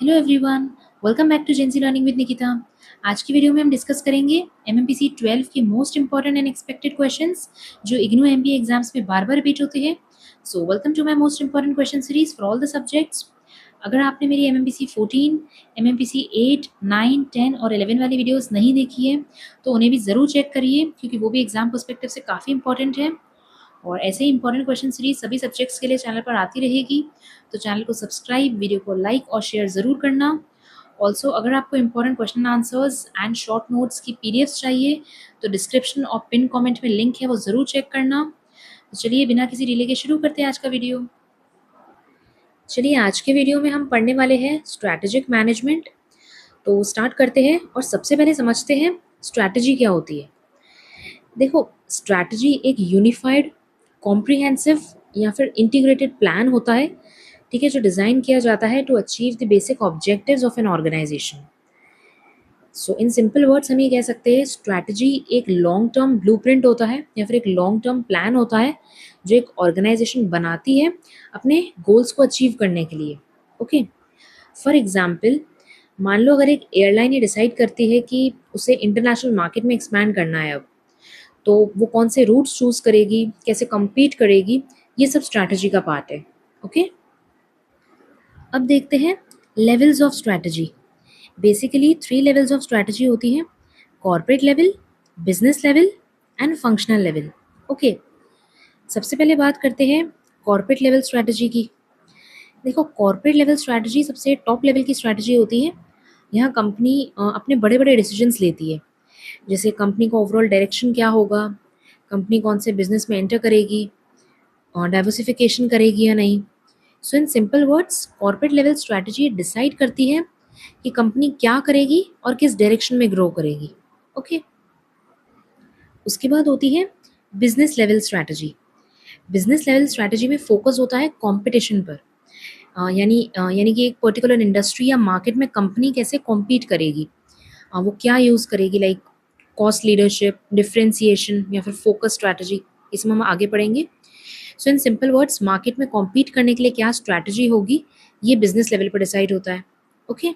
Hello everyone, welcome back to जेंसी learning with Nikita. आज की वीडियो में हम डिस्कस करेंगे एमएमपीसी 12 के most important and expected questions जो इग्नू एमबीए एग्जाम्स में बार बार रिपीट होते हैं। So welcome to my most important question series for all the subjects. अगर आपने मेरी एमएमपीसी 14, एमएमपीसी 8, 9, 10 और 11 वाली वीडियोस नहीं देखी है तो उन्हें भी ज़रूर चेक करिए, क्योंकि वो भी एग्जाम पर्सपेक्टिव से काफ़ी इंपॉर्टेंट है। और ऐसे ही इंपॉर्टेंट क्वेश्चन सीरीज सभी सब्जेक्ट्स के लिए चैनल पर आती रहेगी। तो चैनल को सब्सक्राइब, वीडियो को लाइक और शेयर ज़रूर करना। ऑल्सो अगर आपको important question answers and short notes की पीडीएफ्स चाहिए तो डिस्क्रिप्शन और पिन कमेंट में लिंक है, वो ज़रूर चेक करना। तो चलिए बिना किसी डिले के शुरू करते हैं आज का वीडियो। चलिए आज के वीडियो में हम पढ़ने वाले हैं स्ट्रैटेजिक मैनेजमेंट। तो स्टार्ट करते हैं और सबसे पहले समझते हैं स्ट्रैटेजी क्या होती है। देखो, स्ट्रैटेजी एक यूनिफाइड, कॉम्प्रिहेंसिव या फिर इंटीग्रेटेड प्लान होता है, ठीक है, जो डिज़ाइन किया जाता है to achieve the basic objectives of an organisation. So in simple words हम ये कह सकते हैं स्ट्रैटेजी एक लॉन्ग टर्म ब्लूप्रिंट होता है या फिर एक लॉन्ग टर्म प्लान होता है जो एक ऑर्गेनाइजेशन बनाती है अपने गोल्स को अचीव करने के लिए। ओके, फॉर एग्जाम्पल, मान लो अगर एक एयरलाइन ये डिसाइड करती है कि उसे इंटरनेशनल मार्केट में एक्सपैंड करना है अब, तो वो कौन से रूट्स चूज करेगी, कैसे compete करेगी, ये सब स्ट्रैटेजी का पार्ट है। ओके, अब देखते हैं levels of strategy. Basically 3 levels of strategy होती हैं: corporate level, business level and functional level. Okay, सबसे पहले बात करते हैं कॉर्पोरेट लेवल स्ट्रैटेजी की। देखो, कॉर्पोरेट लेवल स्ट्रैटेजी सबसे टॉप लेवल की स्ट्रैटेजी होती है। यहाँ कंपनी अपने बड़े बड़े डिसीजंस लेती है, जैसे कंपनी का ओवरऑल डायरेक्शन क्या होगा, कंपनी कौन से बिजनेस में एंटर करेगी, और डाइवर्सिफिकेशन करेगी या नहीं। So in simple words, corporate level strategy decide करती है कि कंपनी क्या करेगी और किस डायरेक्शन में ग्रो करेगी। ओके, उसके बाद होती है business level strategy. Business level strategy में फोकस होता है कंपटीशन पर। यानी कि एक पर्टिकुलर इंडस्ट्री या मार्केट में कंपनी कैसे कॉम्पीट करेगी, वो क्या यूज़ करेगी, लाइक कॉस्ट लीडरशिप, डिफ्रेंसिएशन या फिर फोकस स्ट्रैटेजी, इसमें हम आगे पढ़ेंगे। सो इन सिंपल वर्ड्स, मार्केट में कॉम्पीट करने के लिए क्या स्ट्रैटेजी होगी, ये बिजनेस लेवल पर डिसाइड होता है। ओके,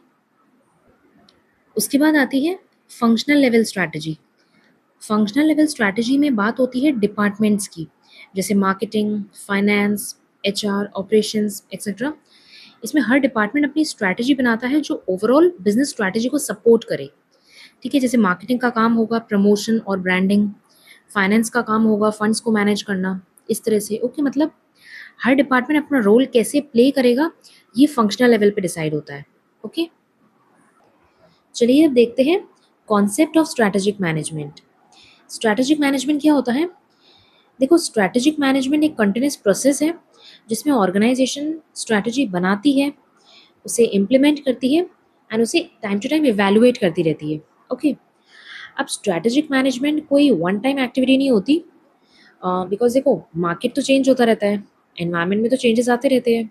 उसके बाद आती है functional level strategy. Functional level strategy में बात होती है डिपार्टमेंट्स की, जैसे marketing, finance, HR, operations etcetera. इसमें हर डिपार्टमेंट अपनी स्ट्रैटेजी बनाता है जो ओवरऑल बिजनेस स्ट्रैटेजी को सपोर्ट करे। ठीक है, जैसे मार्केटिंग का काम होगा प्रमोशन और ब्रांडिंग, फाइनेंस का काम होगा फंड्स को मैनेज करना, इस तरह से। ओके, मतलब हर डिपार्टमेंट अपना रोल कैसे प्ले करेगा, ये फंक्शनल लेवल पे डिसाइड होता है। ओके, चलिए अब देखते हैं concept of strategic management. Strategic management क्या होता है? देखो, स्ट्रैटेजिक मैनेजमेंट एक कंटिन्यूस प्रोसेस है जिसमें ऑर्गेनाइजेशन स्ट्रैटेजी बनाती है, उसे इम्प्लीमेंट करती है एंड उसे टाइम टू टाइम इवैल्यूएट करती रहती है। ओके, अब स्ट्रैटेजिक मैनेजमेंट कोई वन टाइम एक्टिविटी नहीं होती, बिकॉज देखो मार्केट तो चेंज होता रहता है, एनवायरनमेंट में तो चेंजेस आते रहते हैं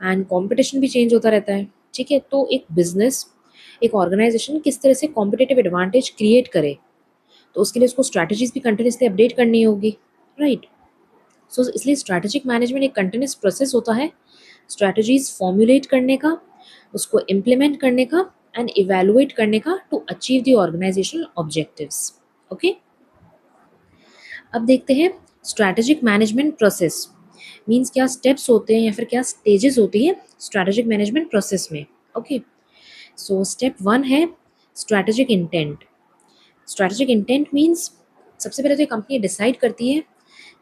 एंड कंपटीशन भी चेंज होता रहता है। ठीक है, तो एक बिजनेस, एक ऑर्गेनाइजेशन किस तरह से कॉम्पिटिटिव एडवांटेज क्रिएट करे, तो उसके लिए उसको स्ट्रैटेजीज भी कंटिन्यूसली अपडेट करनी होगी, राइट। सो इसलिए स्ट्रैटेजिक मैनेजमेंट एक कंटिन्यूस प्रोसेस होता है स्ट्रैटेजीज फॉर्मुलेट करने का, उसको इम्प्लीमेंट करने का एंड इवेलुएट करने का to achieve the organisational objectives. Okay, अब देखते हैं स्ट्रैटेजिक मैनेजमेंट प्रोसेस मीन्स क्या स्टेप्स होते हैं या फिर क्या स्टेजेस होती हैं स्ट्रैटेजिक मैनेजमेंट प्रोसेस में। ओके, सो स्टेप 1 है strategic intent. Strategic intent means सबसे पहले तो एक कंपनी डिसाइड करती है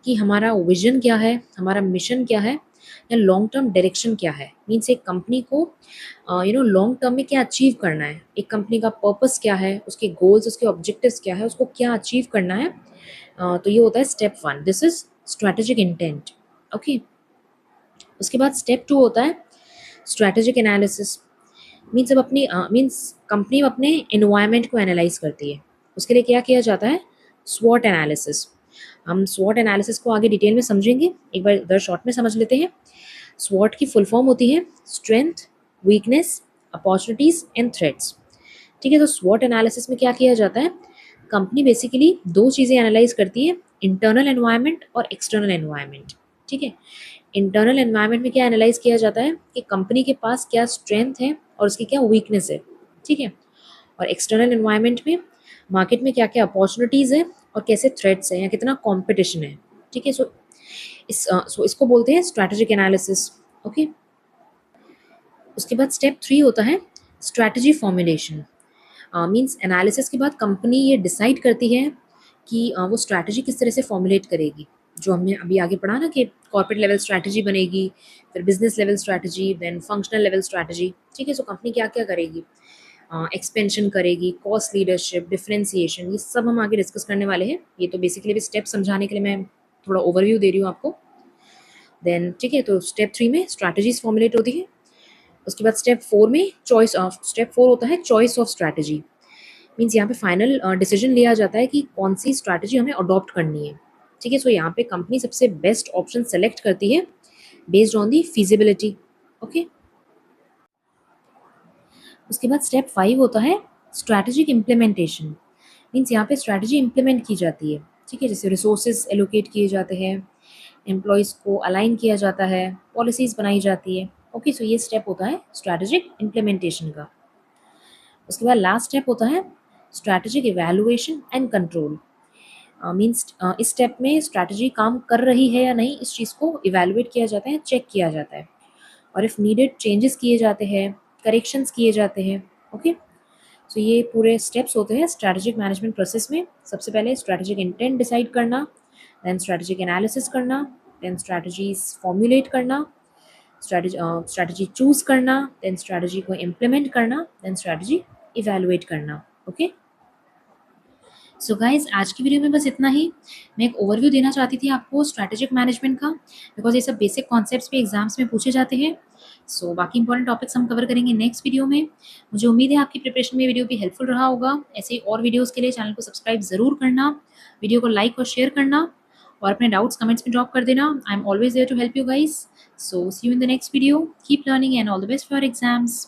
कि हमारा विजन क्या है, हमारा मिशन क्या है, या लॉन्ग टर्म डायरेक्शन क्या है। मीन्स एक कंपनी को लॉन्ग टर्म में क्या अचीव करना है, एक कंपनी का पर्पस क्या है, उसके गोल्स, उसके ऑब्जेक्टिव्स क्या है, उसको क्या अचीव करना है। तो ये होता है step 1, this is strategic intent. Okay, उसके बाद स्टेप 2 होता है स्ट्रैटेजिक एनालिसिस। मीन्स अब अपनी मीन्स कंपनी अपने एनवायरनमेंट को एनालाइज करती है, उसके लिए क्या किया जाता है, स्वॉट एनालिसिस। हम स्वॉट एनालिसिस को आगे डिटेल में समझेंगे, एक बार इधर शॉर्ट में समझ लेते हैं। स्वॉट की फुल फॉर्म होती है strength, weakness, opportunities and threats. ठीक है, तो स्वॉट एनालिसिस में क्या किया जाता है, कंपनी बेसिकली दो चीज़ें एनालाइज करती है, इंटरनल एनवायरनमेंट और एक्सटर्नल एनवायरनमेंट। ठीक है, इंटरनल एनवायरनमेंट में क्या एनालाइज किया जाता है कि कंपनी के पास क्या स्ट्रेंथ है, और उसकी क्या वीकनेस है, ठीक है। और एक्सटर्नल एनवायरनमेंट में मार्केट में क्या क्या अपॉर्चुनिटीज़ है और कैसे थ्रेट्स हैं या कितना कंपटीशन है, ठीक है। सो इसको बोलते हैं स्ट्रैटेजिक एनालिसिस, ओके। उसके बाद स्टेप 3 होता है स्ट्रैटेजी फॉर्मुलेशन। मीन्स एनालिसिस के बाद कंपनी ये डिसाइड करती है कि वो स्ट्रैटेजी किस तरह से फॉर्मुलेट करेगी। जो हमने अभी आगे पढ़ा ना कि कॉर्पोरेट लेवल स्ट्रैटेजी बनेगी, फिर business level strategy, then functional level strategy, ठीक है। सो कंपनी क्या क्या करेगी, एक्सपेंशन करेगी, कॉस्ट लीडरशिप, डिफरेंशिएशन, ये सब हम आगे डिस्कस करने वाले हैं। ये तो बेसिकली भी स्टेप समझाने के लिए मैं थोड़ा ओवरव्यू दे रही हूँ आपको। देन ठीक है, तो स्टेप 3 में स्ट्रैटेजीज फॉर्मुलेट होती है। उसके बाद स्टेप 4 होता है चॉइस ऑफ स्ट्रैटेजी। मीन्स यहाँ पे फाइनल डिसीजन लिया जाता है कि कौन सी स्ट्रैटेजी हमें अडॉप्ट करनी है, ठीक है। सो यहाँ पे कंपनी सबसे बेस्ट ऑप्शन सेलेक्ट करती है based on the feasibility, okay. उसके बाद स्टेप 5 होता है स्ट्रैटेजिक इम्प्लीमेंटेशन। मीन्स यहाँ पे स्ट्रैटेजी इम्प्लीमेंट की जाती है, ठीक है। जैसे रिसोर्सेज एलोकेट किए जाते हैं, एम्प्लॉयज़ को अलाइन किया जाता है, पॉलिसीज़ बनाई जाती है, ओके। सो ये स्टेप होता है स्ट्रैटेजिक इम्प्लीमेंटेशन का। उसके बाद लास्ट स्टेप होता है strategic evaluation and control. Means इस स्टेप में स्ट्रैटेजी काम कर रही है या नहीं, इस चीज़ को इवैल्यूएट किया जाता है, चेक किया जाता है, और इफ़ नीडेड चेंजेस किए जाते हैं, करेक्शंस किए जाते हैं, ओके। सो ये पूरे स्टेप्स होते हैं स्ट्रैटेजिक मैनेजमेंट प्रोसेस में। सबसे पहले स्ट्रैटेजिक इंटेंट डिसाइड करना, देन स्ट्रैटेजिक एनालिसिस करना, देन स्ट्रैटेजीज फॉर्मुलेट करना, स्ट्रैटेजी चूज़ करना, देन स्ट्रैटेजी को इम्प्लीमेंट करना, देन स्ट्रैटेजी इवैल्यूएट करना, ओके। सो गाइज आज की वीडियो में बस इतना ही। मैं एक ओवरव्यू देना चाहती थी आपको स्ट्रैटेजिक मैनेजमेंट का, बिकॉज ये सब बेसिक कॉन्सेप्ट्स भी एग्जाम्स में पूछे जाते हैं। सो बाकी इंपॉर्टेंट टॉपिक्स हम कवर करेंगे नेक्स्ट वीडियो में। मुझे उम्मीद है आपकी प्रिपरेशन में वीडियो भी हेल्पफुल रहा होगा। ऐसे ही और वीडियोज़ के लिए चैनल को सब्सक्राइब ज़रूर करना, वीडियो को लाइक और शेयर करना, और अपने डाउट्स कमेंट्स में ड्रॉप कर देना। I am always there to help you guys. So see you in the next video. Keep learning and all the best for exams.